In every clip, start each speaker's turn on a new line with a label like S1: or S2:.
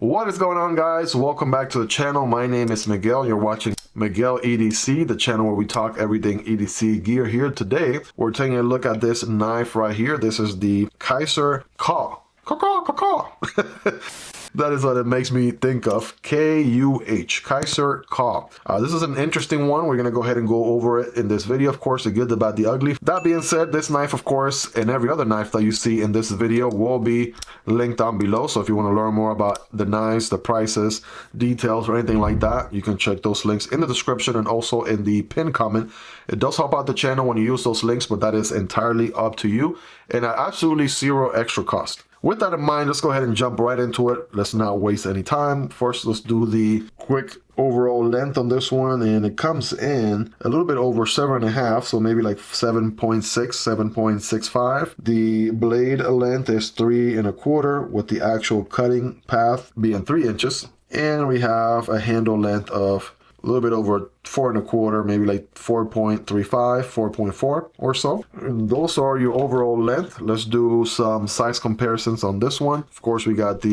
S1: What is going on, guys? Welcome back to the channel. My name is Miguel. You're watching Miguel EDC, the channel where we talk everything EDC gear. Here today, we're taking a look at this knife right here. This is the Kizer KUH. That is what it makes me think of. KUH, Kizer KUH. This is an interesting one. We're going to go ahead and go over it in this video. Of course, the good, the bad, the ugly. That being said, this knife, of course, and every other knife that you see in this video will be linked down below. So if you want to learn more about the knives, the prices, details, or anything like that, you can check those links in the description and also in the pinned comment. It does help out the channel when you use those links, but that is entirely up to you and at absolutely zero extra cost. With that in mind, let's go ahead and jump right into it. Let's not waste any time. First, let's do the quick overall length on this one, and it comes in a little bit over 7.5, so maybe like 7.6, 7.65. The blade length is 3.25, with the actual cutting path being 3 inches, and we have a handle length of a little bit over 4.25, maybe like 4.35, 4.4 or so. And those are your overall length. Let's do some size comparisons on this one. Of course, we got the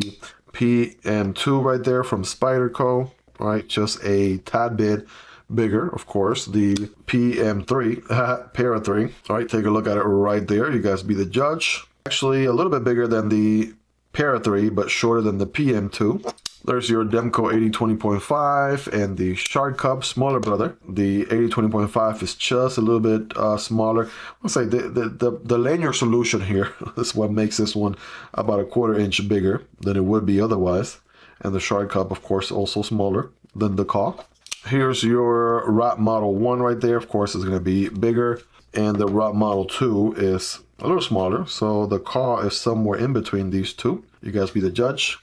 S1: PM2 right there from Spyderco, right? Just a tad bit bigger, of course. The PM3, Para 3, all right? Take a look at it right there. You guys be the judge. Actually, a little bit bigger than the Para 3, but shorter than the PM2. There's your Demko AD 20.5 and the Shark Cub, smaller brother. The AD 20.5 is just a little bit smaller. I'll say the lanyard solution here is what makes this one about 1/4 inch bigger than it would be otherwise. And the Shark Cub, of course, also smaller than the KUH. Here's your wrap model 1 right there. Of course, it's going to be bigger. And the wrap model 2 is a little smaller. So the KUH is somewhere in between these two. You guys be the judge.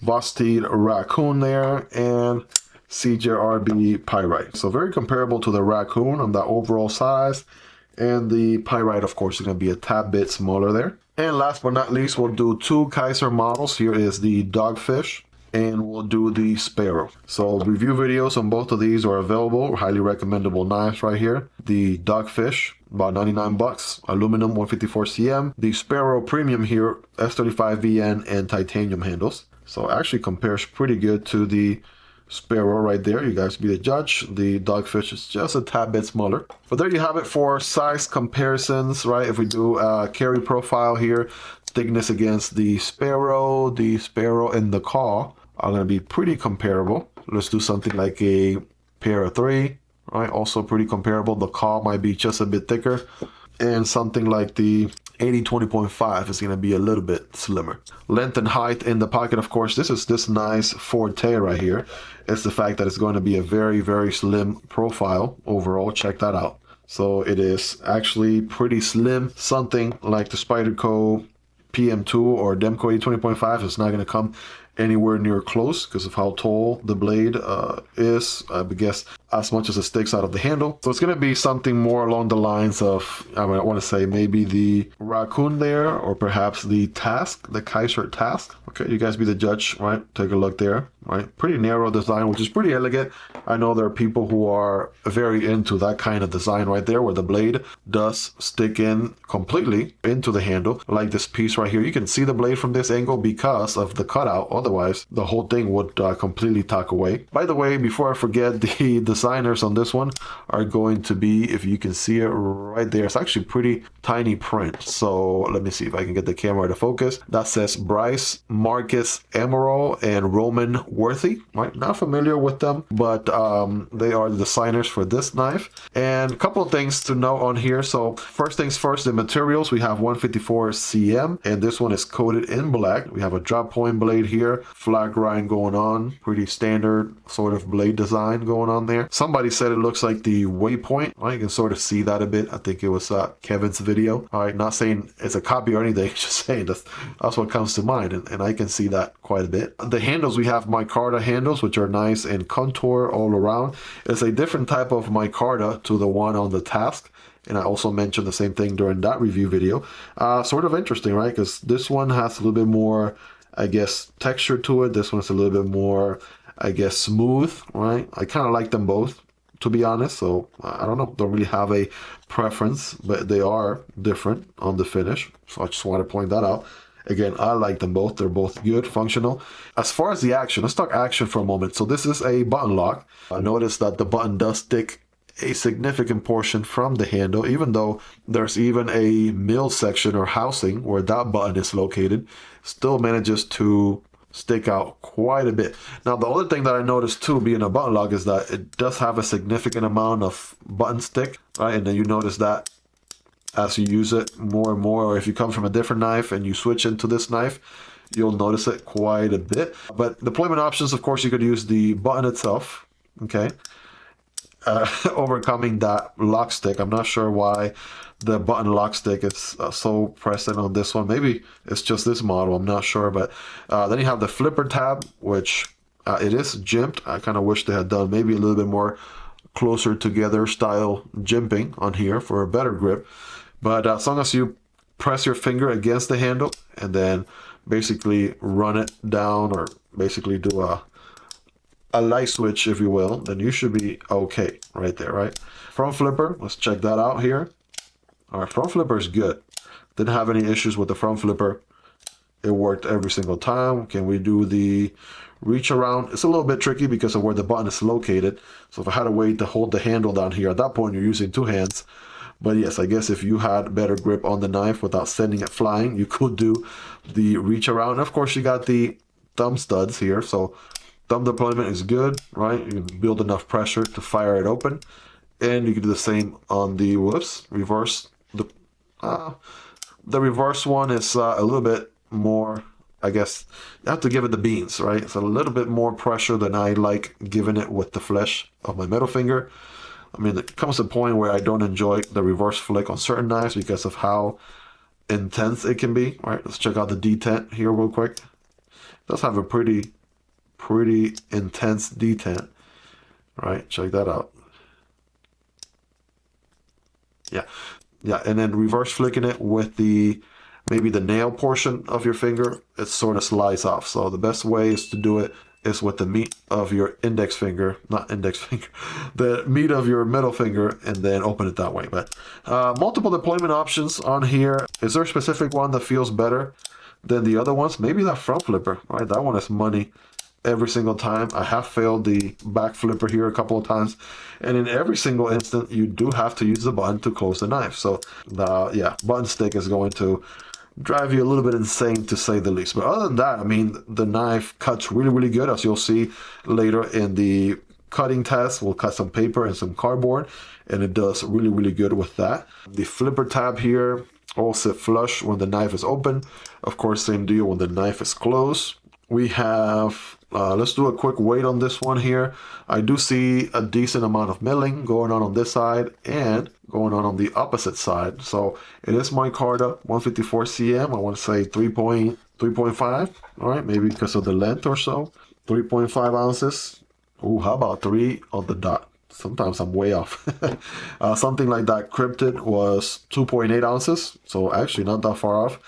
S1: Vosteed Raccoon there, and CJRB Pyrite. So very comparable to the Raccoon on the overall size, and the Pyrite, of course, is going to be a tad bit smaller there. And last but not least, we'll do 2 Kizer models. Here is the Dogfish, and we'll do the Sparrow. So review videos on both of these are available. Highly recommendable knives right here. The Dogfish, about 99 bucks, aluminum 154 cm. The Sparrow Premium here, S35VN and titanium handles. So actually compares pretty good to the Sparrow right there. You guys be the judge. The Dogfish is just a tad bit smaller. But there you have it for size comparisons, right? If we do a carry profile here, thickness against the Sparrow and the KUH are going to be pretty comparable. Let's do something like a Para 3, right? Also pretty comparable. The KUH might be just a bit thicker. And something like the AD 20.5 is going to be a little bit slimmer. Length and height in the pocket, of course, this is this nice forte right here. It's the fact that it's going to be a very, very slim profile overall. Check that out. So it is actually pretty slim. Something like the Spyderco PM2 or Demko AD 20.5 is not going to come anywhere near close because of how tall the blade is, I guess, as much as it sticks out of the handle. So it's going to be something more along the lines of, I want to say maybe the Raccoon there, or perhaps the Task, the Kizer Task. Okay, you guys be the judge, right? Take a look there, right? Pretty narrow design, which is pretty elegant. I know there are people who are very into that kind of design right there, where the blade does stick in completely into the handle, like this piece right here. You can see the blade from this angle because of the cutout. Otherwise, the whole thing would completely tuck away. By the way, before I forget, the designers on this one are going to be, if you can see it right there, it's actually pretty tiny print. So let me see if I can get the camera to focus. That says Bryce, Marcus Emerald, and Roman Worthy. Right? Not familiar with them, but they are the designers for this knife. And a couple of things to note on here. So first things first, the materials. We have 154 cm, and this one is coated in black. We have a drop point blade here, flat grind going on, pretty standard sort of blade design going on there. Somebody said it looks like the Waypoint. Right? You can sort of see that a bit. I think it was Kevin's video. All right, not saying it's a copy or anything, just saying that's what comes to mind, and I can see that quite a bit. The handles, we have micarta handles, which are nice and contour all around. It's a different type of micarta to the one on the Task. And I also mentioned the same thing during that review video. Sort of interesting, right? Because this one has a little bit more, I guess, texture to it. This one's a little bit more, I guess, smooth, right? I kind of like them both, to be honest. So I don't know, don't really have a preference, but they are different on the finish. So I just want to point that out. Again, I like them both. They're both good, functional. As far as the action, let's talk action for a moment. So this is a button lock. Notice that the button does stick a significant portion from the handle, even though there's even a mill section or housing where that button is located, still manages to stick out quite a bit. Now, the other thing that I noticed too, being a button lock, is that it does have a significant amount of button stick, right? And then you notice that as you use it more and more, or if you come from a different knife and you switch into this knife, you'll notice it quite a bit. But deployment options, of course, you could use the button itself, okay? Overcoming that lock stick. I'm not sure why the button lock stick is so present on this one. Maybe it's just this model, I'm not sure. But then you have the flipper tab, which it is jimped. I kind of wish they had done maybe a little bit more closer together style jimping on here for a better grip. But as long as you press your finger against the handle and then basically run it down, or basically do a light switch, if you will, then you should be okay right there, right? Front flipper, let's check that out here. All right, front flipper is good. Didn't have any issues with the front flipper. It worked every single time. Can we do the reach around? It's a little bit tricky because of where the button is located. So if I had a way to hold the handle down here, at that point you're using two hands. But yes, I guess if you had better grip on the knife without sending it flying, you could do the reach around. And of course, you got the thumb studs here. So thumb deployment is good, right? You can build enough pressure to fire it open. And you can do the same on the reverse. The reverse one is a little bit more, I guess, you have to give it the beans, right? It's a little bit more pressure than I like giving it with the flesh of my middle finger. I mean, it comes to a point where I don't enjoy the reverse flick on certain knives because of how intense it can be, right? Let's check out the detent here real quick. It does have a pretty intense detent, right? Check that out. Yeah, and then reverse flicking it with the maybe the nail portion of your finger, it sort of slides off. So the best way is to do it is with the meat of your index finger, not index finger, the meat of your middle finger, and then open it that way. But multiple deployment options on here. Is there a specific one that feels better than the other ones? Maybe that front flipper, right? That one is money every single time. I have failed the back flipper here a couple of times, and in every single instant you do have to use the button to close the knife. So yeah, button stick is going to drive you a little bit insane, to say the least. But other than that, I mean, the knife cuts really good, as you'll see later in the cutting test. We'll cut some paper and some cardboard, and it does really good with that. The flipper tab here all sit flush when the knife is open. Of course, same deal when the knife is closed. We have let's do a quick weight on this one here. I do see a decent amount of milling going on this side and going on the opposite side. So it is micarta 154 cm. I want to say 3.5. All right, maybe because of the length or so. 3.5 ounces. Oh, how about 3 on the dot? Sometimes I'm way off. Something like that. Cryptid was 2.8 ounces. So actually not that far off.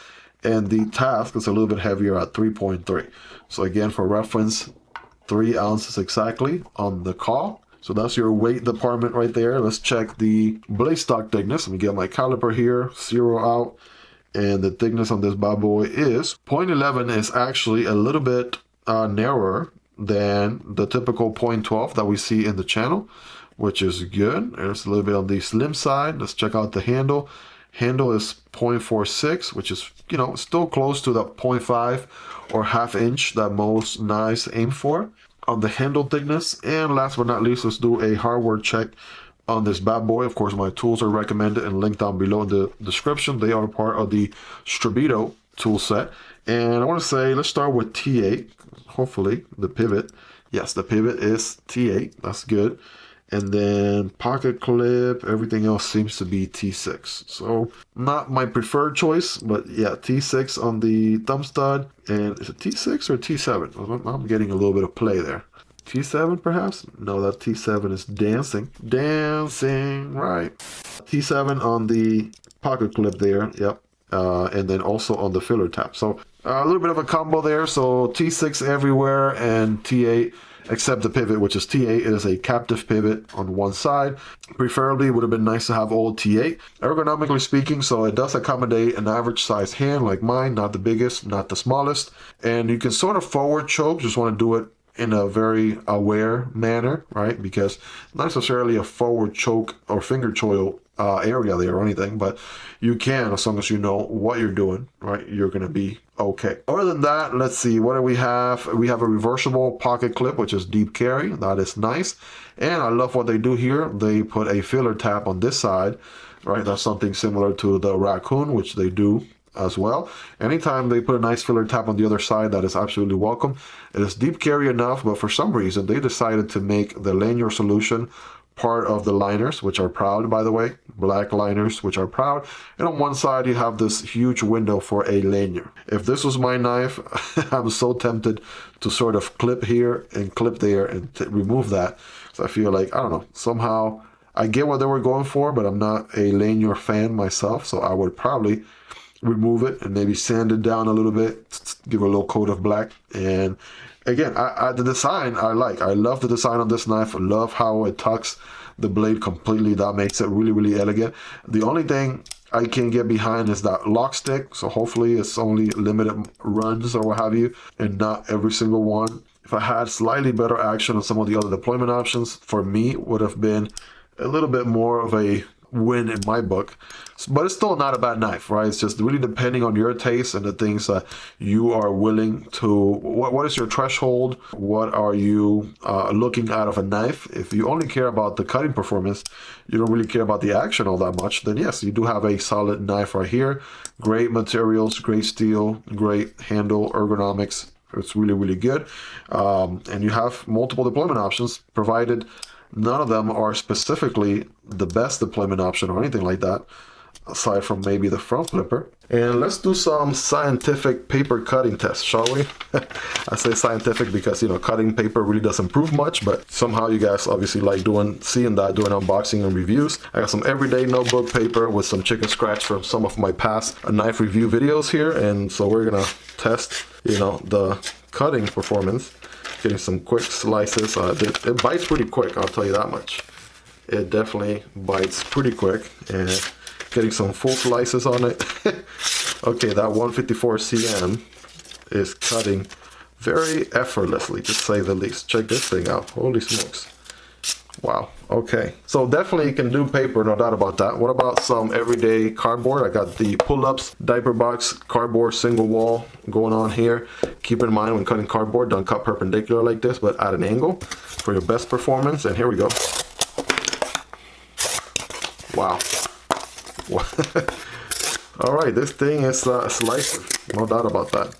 S1: And the Task is a little bit heavier at 3.3. So again, for reference, 3 ounces exactly on the call. So that's your weight department right there. Let's check the blade stock thickness. Let me get my caliper here, 0 out. And the thickness on this bad boy is 0.11. Is actually a little bit narrower than the typical 0.12 that we see in the channel, which is good. There's a little bit on the slim side. Let's check out the handle. Handle is 0.46, which is, you know, still close to the 0.5 or ½ inch that most knives aim for on the handle thickness. And last but not least, let's do a hardware check on this bad boy. Of course, my tools are recommended and linked down below in the description. They are part of the Spyderco tool set. And I want to say, let's start with T8. Hopefully, the pivot. Yes, the pivot is T8. That's good. And then pocket clip, everything else seems to be T6. So not my preferred choice, but yeah, T6 on the thumb stud. And is it T6 or T7? I'm getting a little bit of play there. T7 perhaps? No, that T7 is dancing. Dancing, right. T7 on the pocket clip there, yep. And then also on the filler tab. So a little bit of a combo there. So T6 everywhere and T8 except the pivot, which is T8. It is a captive pivot on one side. Preferably, it would have been nice to have all T8, ergonomically speaking, so it does accommodate an average size hand like mine, not the biggest, not the smallest. And you can sort of forward choke, just want to do it in a very aware manner, right? Because not necessarily a forward choke or finger choil area there or anything, but you can, as long as you know what you're doing, right? You're going to be okay. Other than that, let's see, what do we have? We have a reversible pocket clip, which is deep carry. That is nice. And I love what they do here. They put a filler tab on this side, right? That's something similar to the Raccoon, which they do as well. Anytime they put a nice filler tab on the other side, that is absolutely welcome. It is deep carry enough, but for some reason they decided to make the lanyard solution part of the liners, which are proud, by the way, black liners, which are proud. And on one side you have this huge window for a lanyard. If this was my knife, I'm so tempted to sort of clip here and clip there and remove that. So I feel like, I don't know, somehow I get what they were going for, but I'm not a lanyard fan myself, so I would probably remove it and maybe sand it down a little bit, give it a little coat of black. And again, the design I like. I love the design on this knife. I love how it tucks the blade completely. That makes it really, really elegant. The only thing I can get behind is that lock stick. So hopefully it's only limited runs or what have you, and not every single one. If I had slightly better action on some of the other deployment options, for me would have been a little bit more of a win in my book. But it's still not a bad knife, right? It's just really depending on your taste and the things that you are willing to, what is your threshold? What are you looking out of a knife? If you only care about the cutting performance, you don't really care about the action all that much, then yes, you do have a solid knife right here. Great materials, great steel, great handle, ergonomics. It's really, really good. And you have multiple deployment options, provided none of them are specifically the best deployment option or anything like that, aside from maybe the front flipper. And let's do some scientific paper cutting tests, shall we? I say scientific because, you know, cutting paper really doesn't prove much, but somehow you guys obviously like seeing that, doing unboxing and reviews. I got some everyday notebook paper with some chicken scratch from some of my past knife review videos here, and so we're gonna test, you know, the cutting performance. Getting some quick slices. It bites pretty quick, I'll tell you that much. It definitely bites pretty quick, and getting some full slices on it. Okay, that 154 cm is cutting very effortlessly, to say the least. Check this thing out. Holy smokes. Wow. Okay, so definitely you can do paper, no doubt about that. What about some everyday cardboard? I got the pull-ups diaper box cardboard single wall going on here. Keep in mind when cutting cardboard, don't cut perpendicular like this, but at an angle for your best performance. And here we go. Wow. All right, this thing is a slicer, no doubt about that.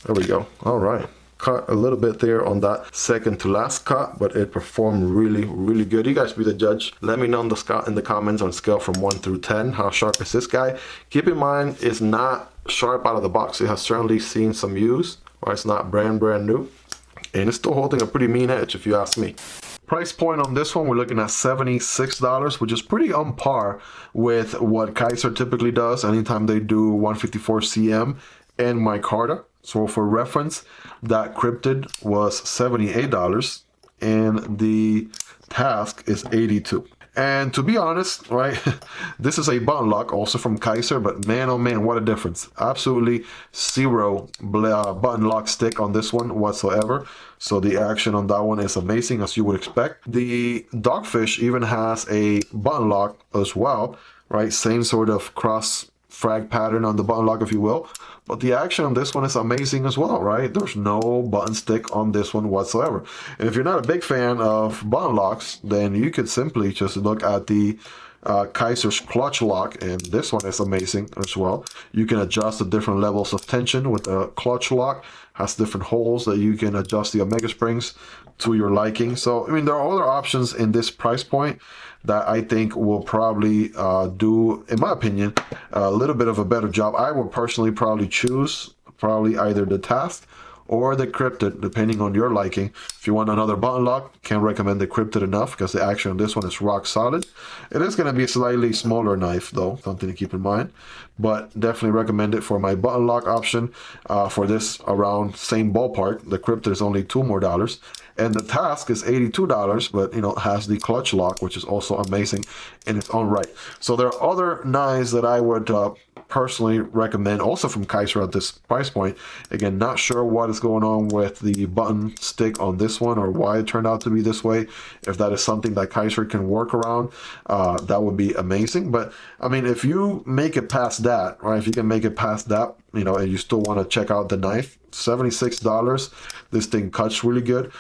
S1: There we go. All right. Cut a little bit there on that second to last cut, but it performed really, really good. You guys be the judge. Let me know in the comments on a scale from 1 through 10, how sharp is this guy? Keep in mind, it's not sharp out of the box. It has certainly seen some use, or it's not brand new, and it's still holding a pretty mean edge, if you ask me. Price point on this one, we're looking at $76, which is pretty on par with what Kizer typically does anytime they do 154 cm and micarta. So for reference, that Cryptid was $78 and the Task is $82. And to be honest, right, this is a button lock also from Kizer, but man, oh man, what a difference. Absolutely zero button lock stick on this one whatsoever. So the action on that one is amazing, as you would expect. The Dogfish even has a button lock as well, right? Same sort of cross frag pattern on the button lock, if you will. But the action on this one is amazing as well, right? There's no button stick on this one whatsoever. And if you're not a big fan of button locks, then you could simply just look at the Kizer's clutch lock, and this one is amazing as well. You can adjust the different levels of tension with the clutch lock. Has different holes that you can adjust the omega springs to your liking. So I mean, there are other options in this price point that I think will probably do, in my opinion, a little bit of a better job. I would personally probably choose either the Task or the Cryptid, depending on your liking. If you want another button lock, can't recommend the Cryptid enough because the action on this one is rock solid. It is going to be a slightly smaller knife though, something to keep in mind, but definitely recommend it for my button lock option. For this around same ballpark, the Cryptid is only $2 more, and the Task is $82, but you know, has the clutch lock, which is also amazing in its own right. So there are other knives that I would personally recommend also from Kizer at this price point. Again, not sure what is going on with the button stick on this one or why it turned out to be this way. If that is something that Kizer can work around, that would be amazing. But I mean, if you make it past that, right, if you can make it past that, you know, and you still want to check out the knife, $76. This thing cuts really good.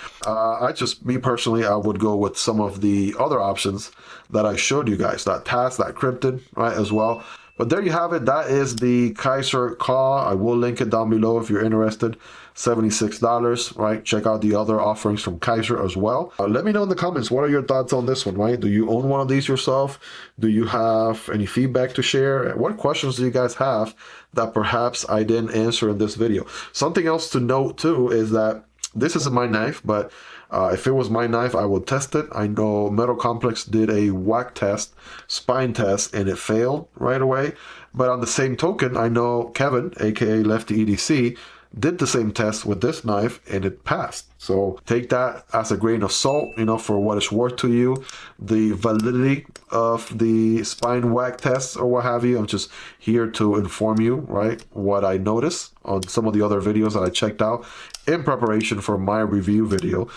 S1: Me personally, I would go with some of the other options that I showed you guys, that Task, that Cryptid, right, as well. But there you have it. That is the Kizer KUH. I will link it down below if you're interested. $76, right? Check out the other offerings from Kizer as well. Let me know in the comments, what are your thoughts on this one, right? Do you own one of these yourself? Do you have any feedback to share? What questions do you guys have that perhaps I didn't answer in this video? Something else to note too is that this isn't my knife, but if it was my knife, I would test it. I know Metal Complex did a whack test, spine test, and it failed right away. But on the same token, I know Kevin, aka Lefty EDC, did the same test with this knife and it passed. So take that as a grain of salt, you know, for what it's worth to you. The validity of the spine whack tests or what have you, I'm just here to inform you, right, what I noticed on some of the other videos that I checked out in preparation for my review video.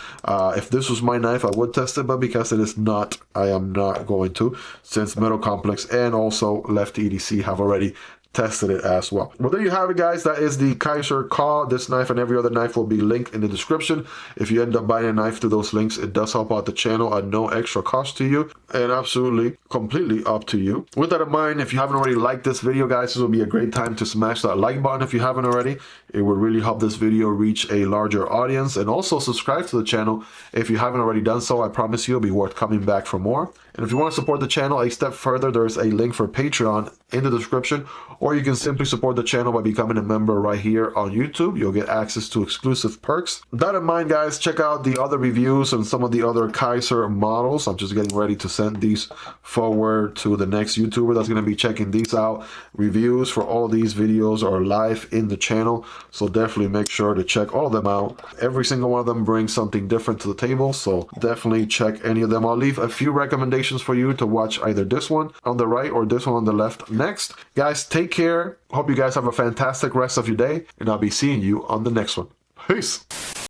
S1: If this was my knife, I would test it, but because it is not, I am not going to, since Metal Complex and also Lefty EDC have already tested it as well. Well, there you have it, guys. That is the Kizer KUH. This knife and every other knife will be linked in the description. If you end up buying a knife through those links, it does help out the channel at no extra cost to you, and absolutely completely up to you. With that in mind, if you haven't already liked this video, guys, this will be a great time to smash that like button if you haven't already. It would really help this video reach a larger audience, and also subscribe to the channel if you haven't already done so. I promise you it'll be worth coming back for more. And if you want to support the channel a step further, there's a link for Patreon in the description, or you can simply support the channel by becoming a member right here on YouTube. You'll get access to exclusive perks. That in mind, guys, check out the other reviews and some of the other Kizer models. I'm just getting ready to send these forward to the next YouTuber that's going to be checking these out. Reviews for all of these videos are live in the channel, so definitely make sure to check all of them out. Every single one of them brings something different to the table, so definitely check any of them. I'll leave a few recommendations for you to watch either this one on the right or this one on the left next. Guys, take care. Hope you guys have a fantastic rest of your day, and I'll be seeing you on the next one. Peace.